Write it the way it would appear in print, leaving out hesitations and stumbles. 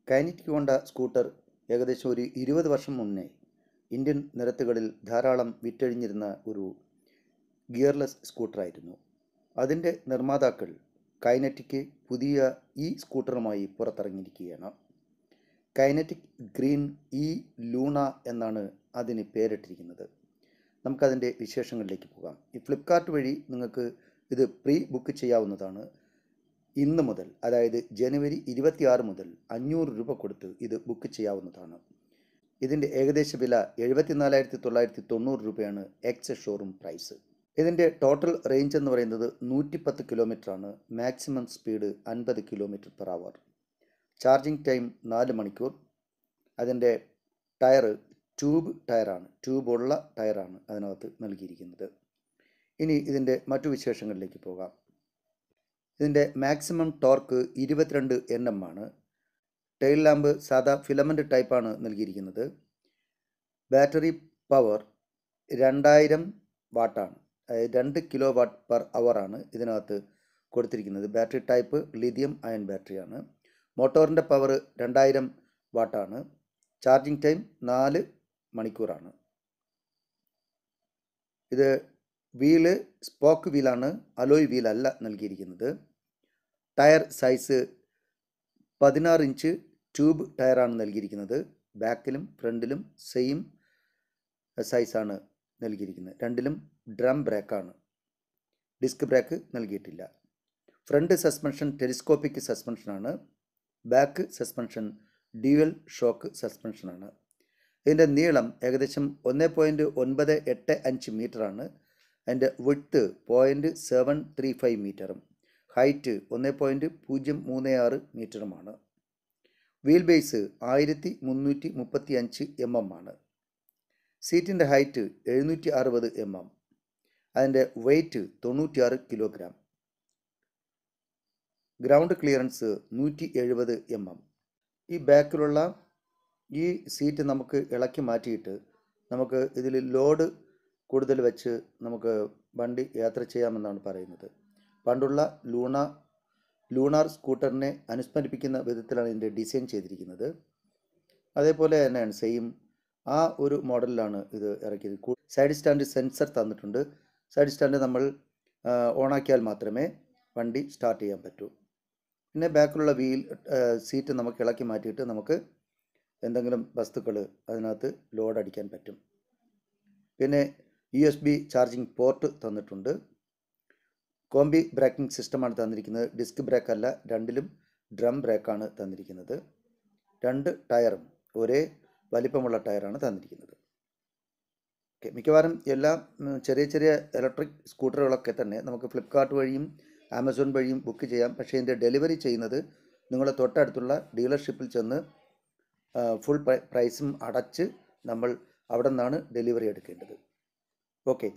Kinetic Honda scooter ഏകദേശം ഒരു 20 വർഷം മുന്നേ ഇന്ത്യൻ നിരത്തുകളിൽ ധാരാളം വിറ്റഴിഞ്ഞിരുന്ന ഒരു ഗിയർലെസ് സ്കൂട്ടറായിരുന്നു. അതിൻ്റെ നിർമ്മാതാക്കൾ കൈനറ്റിക് പുതിയ ഈ സ്കൂട്ടറുമായി പുറത്തിറങ്ങിയിരിക്കുകയാണ്. കൈനറ്റിക് ഗ്രീൻ ഇ ലൂണ എന്നാണ് അതിന് പേരിട്ടിരിക്കുന്നത്. നമുക്കതിൻ്റെ വിശേഷങ്ങളിലേക്ക് പോകാം. ഈ ഫ്ലിപ്കാർട്ട് വഴി നിങ്ങൾക്ക് ഇത് പ്രീ ബുക്ക് ചെയ്യാവുന്നതാണ്. ഇന്ന് മുതൽ, അതായത് ജനുവരി 26 മുതൽ 500 രൂപ കൊടുത്ത് ഇത് ബുക്ക് ചെയ്യാവുന്നതാണ്. ഇതിൻ്റെ ഏകദേശ വില 74,990 രൂപയാണ് എക്സ് ഷോറൂം പ്രൈസ്. ഇതിൻ്റെ ടോട്ടൽ റേഞ്ച് എന്ന് പറയുന്നത് 110 കിലോമീറ്ററാണ്. Maximum speed 50 km/h. Charging time 4 മണിക്കൂർ. അതിൻ്റെ ടയർ ട്യൂബ് ടയറാണ്, ട്യൂബുള്ള ടയറാണ് അതിനകത്ത് നൽകിയിരിക്കുന്നത്. ഇനി ഇതിൻ്റെ മറ്റു വിശേഷങ്ങളിലേക്ക് പോകാം. ഇതിൻ്റെ മാക്സിമം ടോർക്ക് 22 Nm ആണ്. ടെയിൽ ലാമ്പ് സാധാ ഫിലമെൻ്റ് ടൈപ്പാണ് നൽകിയിരിക്കുന്നത്. ബാറ്ററി പവർ 2000 വാട്ടാണ്, അതായത് 2 kW/h ആണ് ഇതിനകത്ത് കൊടുത്തിരിക്കുന്നത്. ബാറ്ററി ടൈപ്പ് ലിഥിയം അയൺ ബാറ്ററിയാണ്. മോട്ടോറിൻ്റെ പവർ 2000 വാട്ടാണ്. ചാർജിങ് ടൈം 4 മണിക്കൂറാണ്. ഇത് വീല് സ്പോക്ക് വീലാണ്, അലോയ് വീലല്ല നൽകിയിരിക്കുന്നത്. ടയർ സൈസ് 16 ഇഞ്ച് ട്യൂബ് ടയറാണ് നൽകിയിരിക്കുന്നത്. ബാക്കിലും ഫ്രണ്ടിലും സെയിം സൈസാണ് നൽകിയിരിക്കുന്നത്. രണ്ടിലും ഡ്രം ബ്രേക്കാണ്, ഡിസ്ക് ബ്രേക്ക് നൽകിയിട്ടില്ല. ഫ്രണ്ട് സസ്പെൻഷൻ ടെലിസ്കോപ്പിക് സസ്പെൻഷനാണ്. ബാക്ക് സസ്പെൻഷൻ ഡ്യുവൽ ഷോക്ക് സസ്പെൻഷനാണ്. ഇതിൻ്റെ നീളം ഏകദേശം 1.985 മീറ്ററാണ്. അതിൻ്റെ വിഡ്ത്ത് 0.735 മീറ്ററും ഹൈറ്റ് 1.036 മീറ്ററുമാണ്. വീൽ ബേസ് 1335 mm ആണ്. സീറ്റിൻ്റെ ഹൈറ്റ് 760 mm. അതിൻ്റെ weight 96 kilogram. Ground clearance 170 mm. ഈ ബാക്കിലുള്ള ഈ സീറ്റ് നമുക്ക് ഇളക്കി മാറ്റിയിട്ട് നമുക്ക് ഇതിൽ ലോഡ് കൂടുതൽ വെച്ച് നമുക്ക് വണ്ടി യാത്ര ചെയ്യാമെന്നാണ് പറയുന്നത്. പണ്ടുള്ള ലൂണാർ സ്കൂട്ടറിനെ അനുസ്മരിപ്പിക്കുന്ന വിധത്തിലാണ് ഇതിൻ്റെ ഡിസൈൻ ചെയ്തിരിക്കുന്നത്. അതേപോലെ തന്നെയാണ് സെയിം ആ ഒരു മോഡലിലാണ് ഇത് ഇറക്കിയത്. സൈഡ് സ്റ്റാൻഡ് സെൻസർ തന്നിട്ടുണ്ട്. സൈഡ് സ്റ്റാൻഡ് നമ്മൾ ഓണാക്കിയാൽ മാത്രമേ വണ്ടി സ്റ്റാർട്ട് ചെയ്യാൻ പറ്റൂ. പിന്നെ ബാക്കിലുള്ള സീറ്റ് നമുക്ക് ഇളക്കി മാറ്റിയിട്ട് നമുക്ക് എന്തെങ്കിലും വസ്തുക്കൾ അതിനകത്ത് ലോഡ് അടിക്കാൻ പറ്റും. പിന്നെ USB ചാർജിങ് പോർട്ട് തന്നിട്ടുണ്ട്. കോംബി ബ്രേക്കിംഗ് സിസ്റ്റമാണ് തന്നിരിക്കുന്നത്. ഡിസ്ക് ബ്രേക്ക് അല്ല, രണ്ടിലും ഡ്രം ബ്രേക്കാണ് തന്നിരിക്കുന്നത്. 2 ടയറും ഒരേ വലിപ്പമുള്ള ടയറാണ് തന്നിരിക്കുന്നത്. ഓക്കെ, മിക്കവാറും എല്ലാ ചെറിയ ചെറിയ ഇലക്ട്രിക് സ്കൂട്ടറുകളൊക്കെ തന്നെ നമുക്ക് ഫ്ലിപ്കാർട്ട് വഴിയും ആമസോൺ വഴിയും ബുക്ക് ചെയ്യാം. പക്ഷേ ഇതിൻ്റെ ഡെലിവറി ചെയ്യുന്നത് നിങ്ങളെ തൊട്ടടുത്തുള്ള ഡീലർഷിപ്പിൽ ചെന്ന് ഫുൾ പ്രൈസും അടച്ച് നമ്മൾ അവിടെ നിന്നാണ് ഡെലിവറി എടുക്കേണ്ടത്. ഓക്കെ.